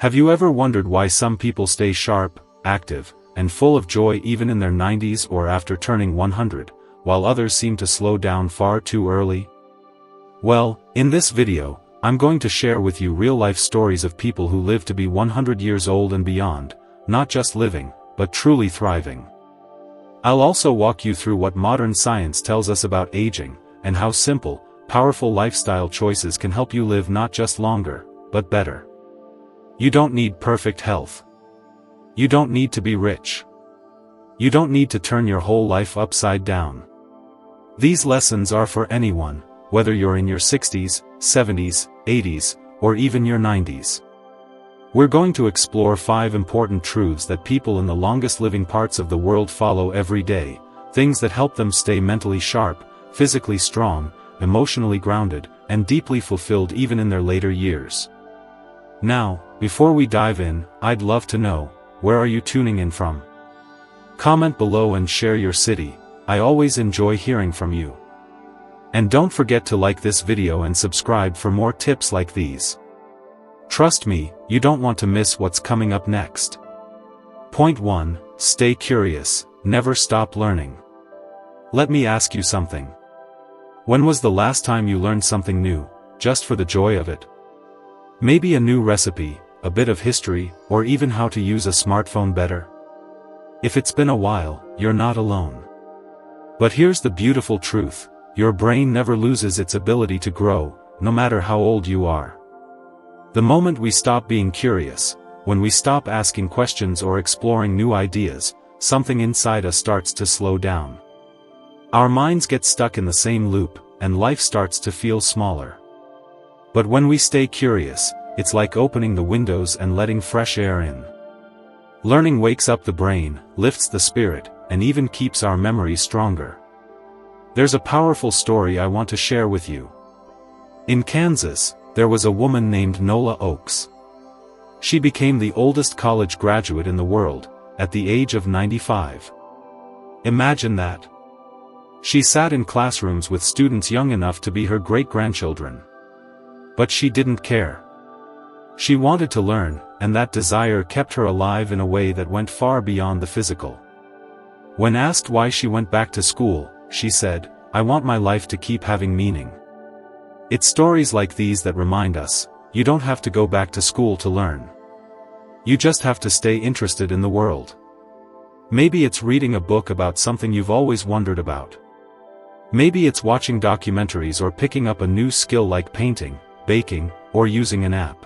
Have you ever wondered why some people stay sharp, active, and full of joy even in their 90s or after turning 100, while others seem to slow down far too early? Well, in this video, I'm going to share with you real-life stories of people who live to be 100 years old and beyond, not just living, but truly thriving. I'll also walk you through what modern science tells us about aging, and how simple, powerful lifestyle choices can help you live not just longer, but better. You don't need perfect health. You don't need to be rich. You don't need to turn your whole life upside down. These lessons are for anyone, whether you're in your 60s, 70s, 80s, or even your 90s. We're going to explore 5 important truths that people in the longest living parts of the world follow every day, things that help them stay mentally sharp, physically strong, emotionally grounded, and deeply fulfilled even in their later years. Now, before we dive in, I'd love to know, where are you tuning in from? Comment below and share your city. I always enjoy hearing from you. And don't forget to like this video and subscribe for more tips like these. Trust me, you don't want to miss what's coming up next. Point 1. Stay curious, never stop learning. Let me ask you something. When was the last time you learned something new, just for the joy of it? Maybe a new recipe, a bit of history, or even how to use a smartphone better? If it's been a while, you're not alone. But here's the beautiful truth. Your brain never loses its ability to grow, no matter how old you are. The moment we stop being curious, when we stop asking questions or exploring new ideas, something inside us starts to slow down. Our minds get stuck in the same loop, and life starts to feel smaller. But when we stay curious, it's like opening the windows and letting fresh air in. Learning wakes up the brain, lifts the spirit, and even keeps our memories stronger. There's a powerful story I want to share with you. In Kansas, there was a woman named Nola Oakes. She became the oldest college graduate in the world, at the age of 95. Imagine that. She sat in classrooms with students young enough to be her great-grandchildren. But she didn't care. She wanted to learn, and that desire kept her alive in a way that went far beyond the physical. When asked why she went back to school, she said, "I want my life to keep having meaning." It's stories like these that remind us, you don't have to go back to school to learn. You just have to stay interested in the world. Maybe it's reading a book about something you've always wondered about. Maybe it's watching documentaries or picking up a new skill like painting, baking, or using an app.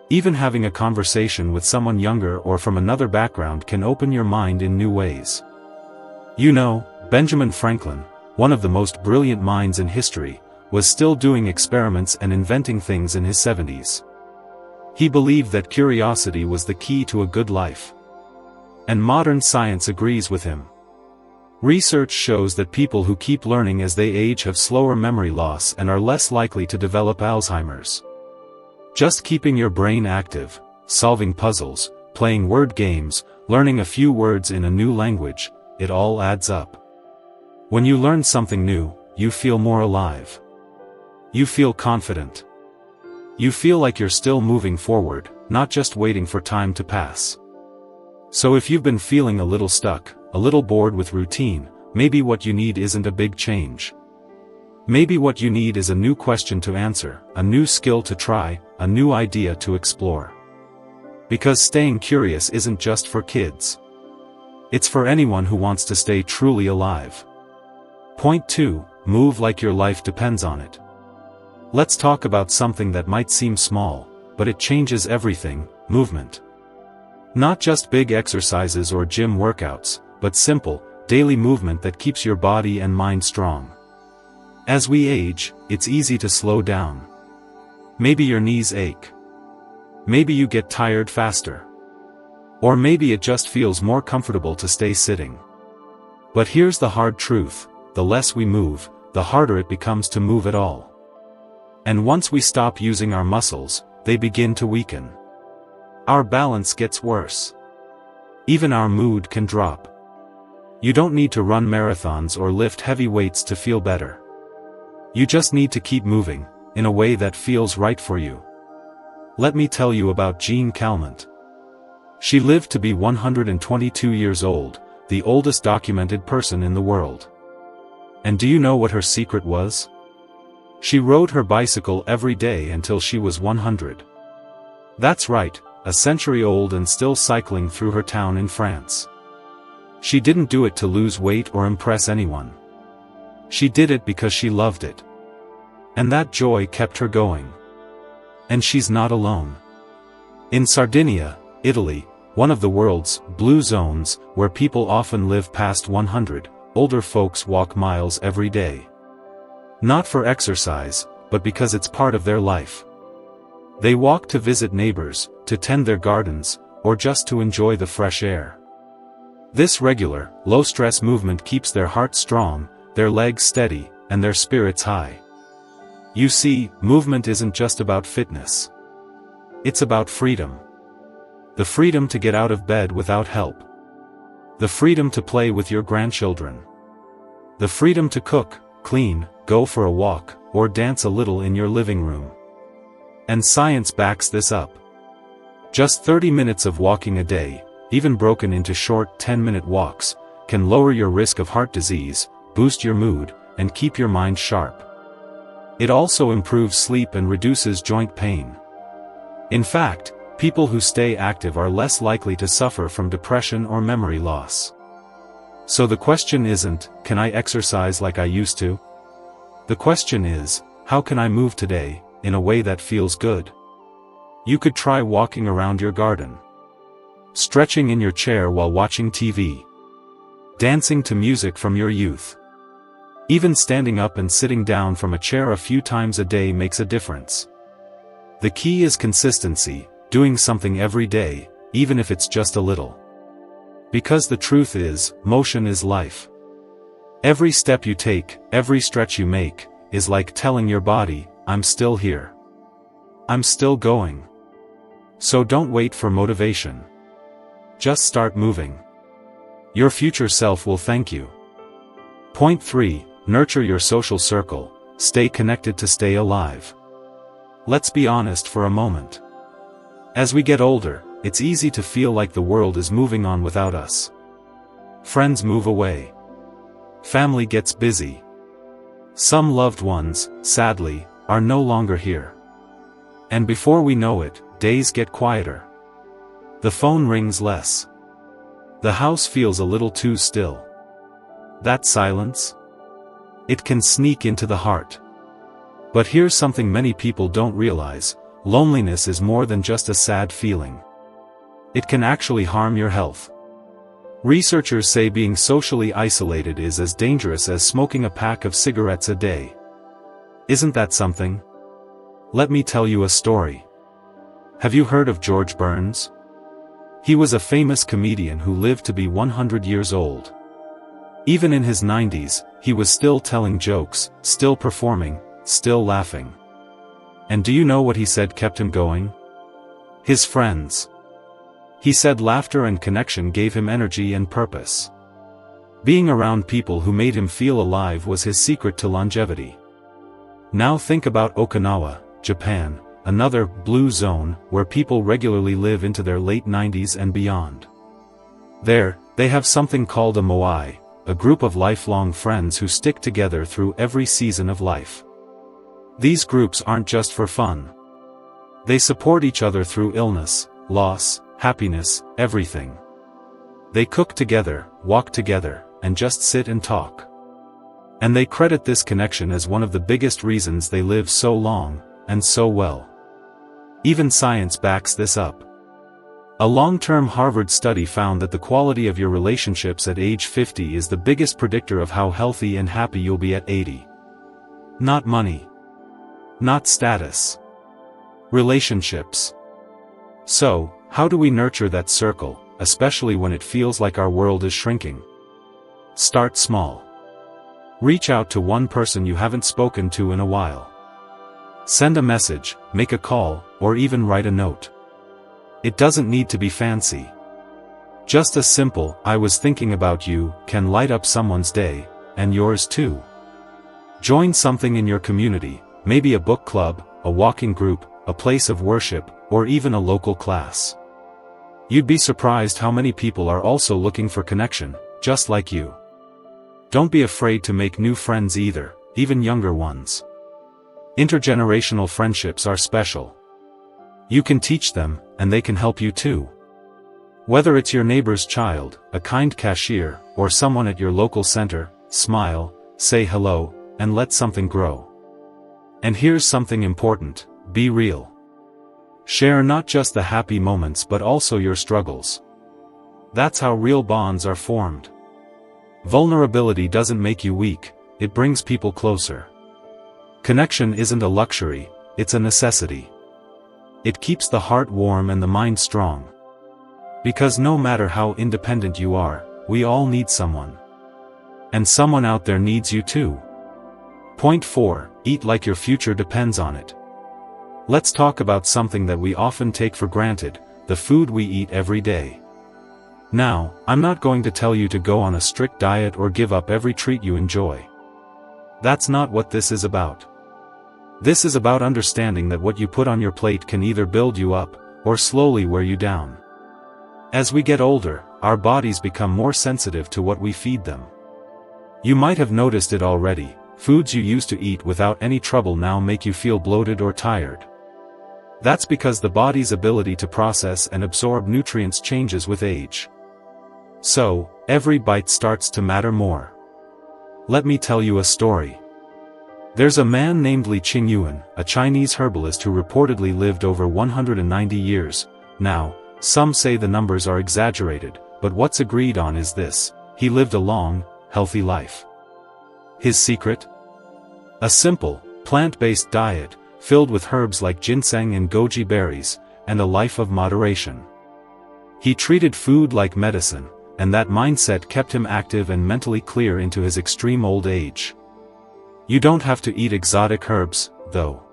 Even having a conversation with someone younger or from another background can open your mind in new ways. You know, Benjamin Franklin, one of the most brilliant minds in history, was still doing experiments and inventing things in his 70s. He believed that curiosity was the key to a good life. And modern science agrees with him. Research shows that people who keep learning as they age have slower memory loss and are less likely to develop Alzheimer's. Just keeping your brain active, solving puzzles, playing word games, learning a few words in a new language, it all adds up. When you learn something new, you feel more alive. You feel confident. You feel like you're still moving forward, not just waiting for time to pass. So if you've been feeling a little stuck, a little bored with routine, maybe what you need isn't a big change. Maybe what you need is a new question to answer, a new skill to try, a new idea to explore. Because staying curious isn't just for kids. It's for anyone who wants to stay truly alive. Point 2. Move like your life depends on it. Let's talk about something that might seem small, but it changes everything: movement. Not just big exercises or gym workouts, but simple, daily movement that keeps your body and mind strong. As we age, it's easy to slow down. Maybe your knees ache. Maybe you get tired faster. Or maybe it just feels more comfortable to stay sitting. But here's the hard truth: the less we move, the harder it becomes to move at all. And once we stop using our muscles, they begin to weaken. Our balance gets worse. Even our mood can drop. You don't need to run marathons or lift heavy weights to feel better. You just need to keep moving, in a way that feels right for you. Let me tell you about Jean Calment. She lived to be 122 years old, the oldest documented person in the world. And do you know what her secret was? She rode her bicycle every day until she was 100. That's right, a century old and still cycling through her town in France. She didn't do it to lose weight or impress anyone. She did it because she loved it. And that joy kept her going. And she's not alone. In Sardinia, Italy, one of the world's blue zones, where people often live past 100, older folks walk miles every day. Not for exercise, but because it's part of their life. They walk to visit neighbors, to tend their gardens, or just to enjoy the fresh air. This regular, low-stress movement keeps their heart strong, their legs steady, and their spirits high. You see, movement isn't just about fitness. It's about freedom. The freedom to get out of bed without help. The freedom to play with your grandchildren. The freedom to cook, clean, go for a walk, or dance a little in your living room. And science backs this up. Just 30 minutes of walking a day, even broken into short 10-minute walks, can lower your risk of heart disease, boost your mood, and keep your mind sharp. It also improves sleep and reduces joint pain. In fact, people who stay active are less likely to suffer from depression or memory loss. So the question isn't, can I exercise like I used to? The question is, how can I move today, in a way that feels good? You could try walking around your garden. Stretching in your chair while watching TV. Dancing to music from your youth. Even standing up and sitting down from a chair a few times a day makes a difference. The key is consistency, doing something every day, even if it's just a little. Because the truth is, motion is life. Every step you take, every stretch you make, is like telling your body, I'm still here. I'm still going. So don't wait for motivation. Just start moving. Your future self will thank you. Point 3. Nurture your social circle, stay connected to stay alive. Let's be honest for a moment. As we get older, it's easy to feel like the world is moving on without us. Friends move away. Family gets busy. Some loved ones, sadly, are no longer here. And before we know it, days get quieter. The phone rings less. The house feels a little too still. That silence? It can sneak into the heart. But here's something many people don't realize: loneliness is more than just a sad feeling. It can actually harm your health. Researchers say being socially isolated is as dangerous as smoking a pack of cigarettes a day. Isn't that something? Let me tell you a story. Have you heard of George Burns? He was a famous comedian who lived to be 100 years old. Even in his 90s, he was still telling jokes, still performing, still laughing. And do you know what he said kept him going? His friends. He said laughter and connection gave him energy and purpose. Being around people who made him feel alive was his secret to longevity. Now think about Okinawa, Japan, another blue zone where people regularly live into their late 90s and beyond. There, they have something called a moai, a group of lifelong friends who stick together through every season of life. These groups aren't just for fun. They support each other through illness, loss, happiness, everything. They cook together, walk together, and just sit and talk. And they credit this connection as one of the biggest reasons they live so long, and so well. Even science backs this up. A long-term Harvard study found that the quality of your relationships at age 50 is the biggest predictor of how healthy and happy you'll be at 80. Not money. Not status. Relationships. So, how do we nurture that circle, especially when it feels like our world is shrinking? Start small. Reach out to one person you haven't spoken to in a while. Send a message, make a call, or even write a note. It doesn't need to be fancy. Just a simple, "I was thinking about you," can light up someone's day, and yours too. Join something in your community, maybe a book club, a walking group, a place of worship, or even a local class. You'd be surprised how many people are also looking for connection, just like you. Don't be afraid to make new friends either, even younger ones. Intergenerational friendships are special. You can teach them, and they can help you too. Whether it's your neighbor's child, a kind cashier, or someone at your local center, smile, say hello, and let something grow. And here's something important: be real. Share not just the happy moments but also your struggles. That's how real bonds are formed. Vulnerability doesn't make you weak, it brings people closer. Connection isn't a luxury, it's a necessity. It keeps the heart warm and the mind strong. Because no matter how independent you are, we all need someone. And someone out there needs you too. Point 4, eat like your future depends on it. Let's talk about something that we often take for granted, the food we eat every day. Now, I'm not going to tell you to go on a strict diet or give up every treat you enjoy. That's not what this is about. This is about understanding that what you put on your plate can either build you up, or slowly wear you down. As we get older, our bodies become more sensitive to what we feed them. You might have noticed it already, foods you used to eat without any trouble now make you feel bloated or tired. That's because the body's ability to process and absorb nutrients changes with age. So, every bite starts to matter more. Let me tell you a story. There's a man named Li Qingyuan, a Chinese herbalist who reportedly lived over 190 years. Now, some say the numbers are exaggerated, but what's agreed on is this: he lived a long, healthy life. His secret? A simple, plant-based diet, filled with herbs like ginseng and goji berries, and a life of moderation. He treated food like medicine, and that mindset kept him active and mentally clear into his extreme old age. You don't have to eat exotic herbs, though.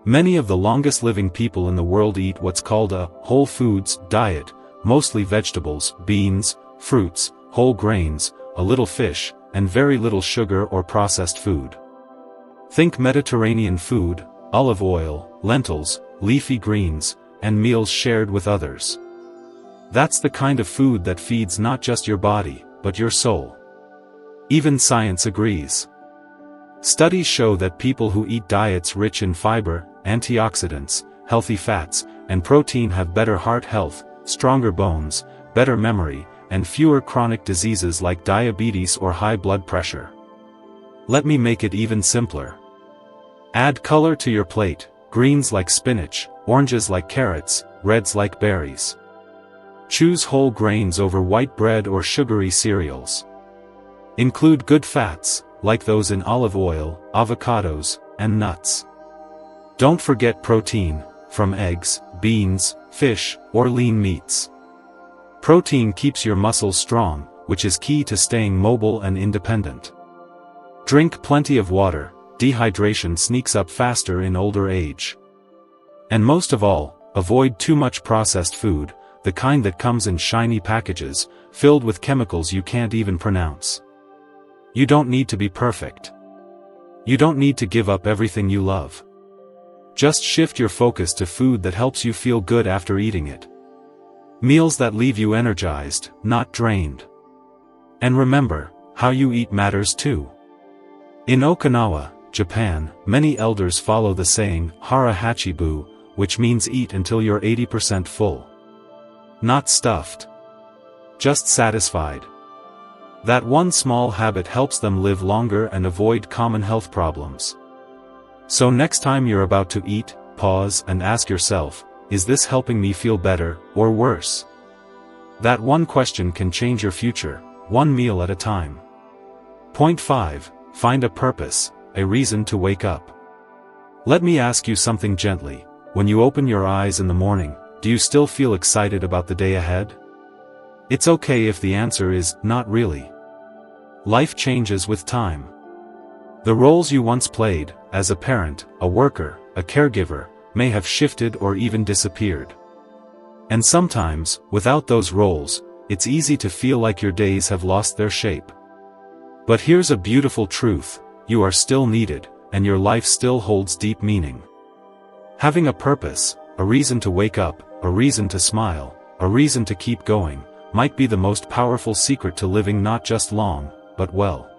Many of the longest-living people in the world eat what's called a whole foods diet, mostly vegetables, beans, fruits, whole grains, a little fish, and very little sugar or processed food. Think Mediterranean food, olive oil, lentils, leafy greens, and meals shared with others. That's the kind of food that feeds not just your body, but your soul. Even science agrees. Studies show that people who eat diets rich in fiber, antioxidants, healthy fats, and protein have better heart health, stronger bones, better memory, and fewer chronic diseases like diabetes or high blood pressure. Let me make it even simpler. Add color to your plate: greens like spinach, oranges like carrots, reds like berries. Choose whole grains over white bread or sugary cereals. Include good fats, like those in olive oil, avocados, and nuts. Don't forget protein, from eggs, beans, fish, or lean meats. Protein keeps your muscles strong, which is key to staying mobile and independent. Drink plenty of water, dehydration sneaks up faster in older age. And most of all, avoid too much processed food, the kind that comes in shiny packages, filled with chemicals you can't even pronounce. You don't need to be perfect. You don't need to give up everything you love. Just shift your focus to food that helps you feel good after eating it. Meals that leave you energized, not drained. And remember, how you eat matters too. In Okinawa, Japan, many elders follow the saying, "Hara Hachibu," which means eat until you're 80% full. Not stuffed. Just satisfied. That one small habit helps them live longer and avoid common health problems. So next time you're about to eat, pause and ask yourself, is this helping me feel better, or worse? That one question can change your future, one meal at a time. Point 5, find a purpose, a reason to wake up. Let me ask you something gently. When you open your eyes in the morning, do you still feel excited about the day ahead? It's okay if the answer is, not really. Life changes with time. The roles you once played, as a parent, a worker, a caregiver, may have shifted or even disappeared. And sometimes, without those roles, it's easy to feel like your days have lost their shape. But here's a beautiful truth: you are still needed, and your life still holds deep meaning. Having a purpose, a reason to wake up, a reason to smile, a reason to keep going, might be the most powerful secret to living not just long, but well.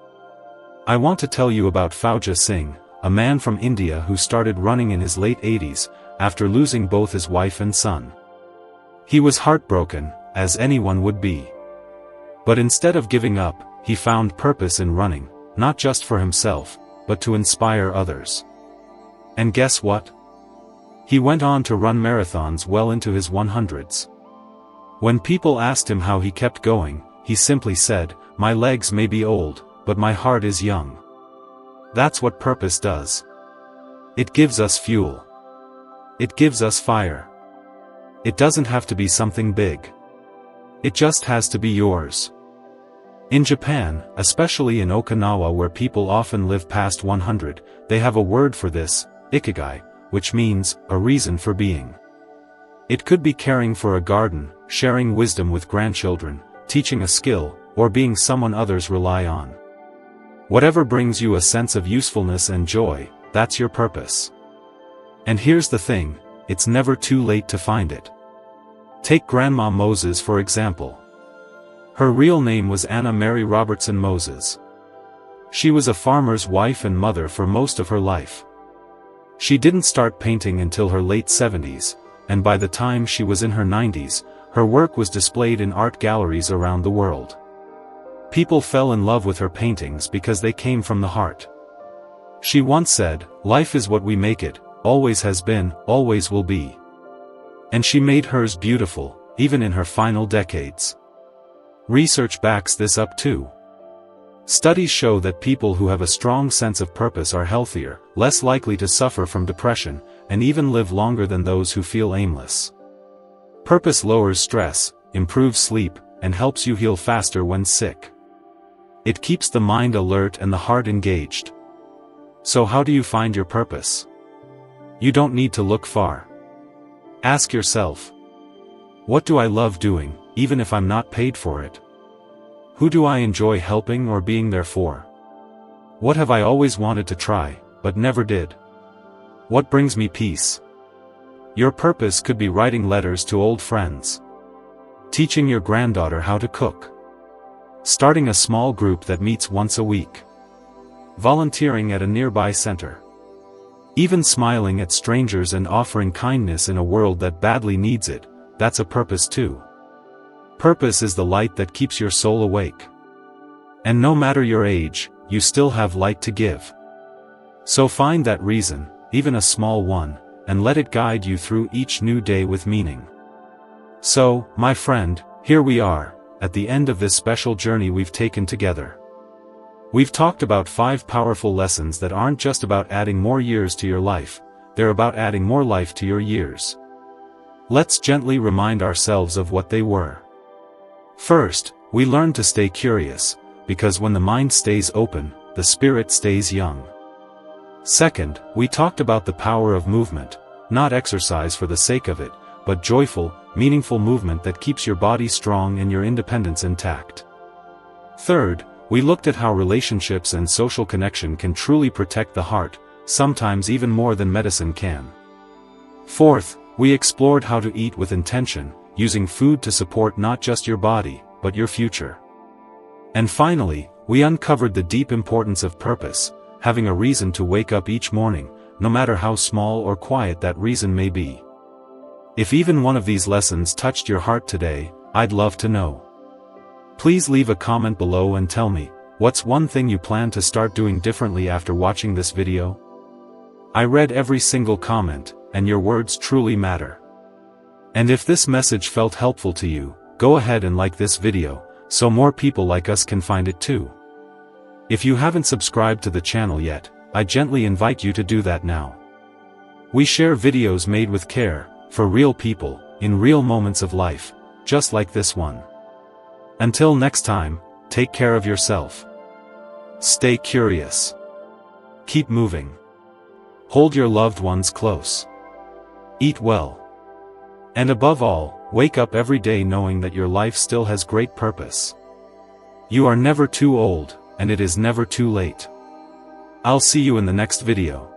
I want to tell you about Fauja Singh, a man from India who started running in his late 80s, after losing both his wife and son. He was heartbroken, as anyone would be. But instead of giving up, he found purpose in running, not just for himself, but to inspire others. And guess what? He went on to run marathons well into his 100s. When people asked him how he kept going, he simply said, "My legs may be old, but my heart is young." That's what purpose does. It gives us fuel. It gives us fire. It doesn't have to be something big. It just has to be yours. In Japan, especially in Okinawa where people often live past 100, they have a word for this, ikigai, which means, a reason for being. It could be caring for a garden, sharing wisdom with grandchildren, teaching a skill, or being someone others rely on. Whatever brings you a sense of usefulness and joy, that's your purpose. And here's the thing, it's never too late to find it. Take Grandma Moses for example. Her real name was Anna Mary Robertson Moses. She was a farmer's wife and mother for most of her life. She didn't start painting until her late 70s, and by the time she was in her 90s, her work was displayed in art galleries around the world. People fell in love with her paintings because they came from the heart. She once said, "Life is what we make it, always has been, always will be." And she made hers beautiful, even in her final decades. Research backs this up too. Studies show that people who have a strong sense of purpose are healthier, less likely to suffer from depression, and even live longer than those who feel aimless. Purpose lowers stress, improves sleep, and helps you heal faster when sick. It keeps the mind alert and the heart engaged. So how do you find your purpose? You don't need to look far. Ask yourself, what do I love doing, even if I'm not paid for it? Who do I enjoy helping or being there for? What have I always wanted to try, but never did? What brings me peace? Your purpose could be writing letters to old friends, teaching your granddaughter how to cook, starting a small group that meets once a week, volunteering at a nearby center, even smiling at strangers and offering kindness in a world that badly needs it. That's a purpose too. Purpose is the light that keeps your soul awake. And no matter your age, you still have light to give. So find that reason, even a small one, and let it guide you through each new day with meaning. So, my friend, here we are, at the end of this special journey we've taken together. We've talked about 5 powerful lessons that aren't just about adding more years to your life, they're about adding more life to your years. Let's gently remind ourselves of what they were. First, we learned to stay curious, because when the mind stays open, the spirit stays young. Second, we talked about the power of movement, not exercise for the sake of it, but joyful, meaningful movement that keeps your body strong and your independence intact. Third, we looked at how relationships and social connection can truly protect the heart, sometimes even more than medicine can. Fourth, we explored how to eat with intention, using food to support not just your body, but your future. And finally, we uncovered the deep importance of purpose, having a reason to wake up each morning, no matter how small or quiet that reason may be. If even one of these lessons touched your heart today, I'd love to know. Please leave a comment below and tell me, what's one thing you plan to start doing differently after watching this video? I read every single comment, and your words truly matter. And if this message felt helpful to you, go ahead and like this video, so more people like us can find it too. If you haven't subscribed to the channel yet, I gently invite you to do that now. We share videos made with care, for real people, in real moments of life, just like this one. Until next time, take care of yourself. Stay curious. Keep moving. Hold your loved ones close. Eat well. And above all, wake up every day knowing that your life still has great purpose. You are never too old, and it is never too late. I'll see you in the next video.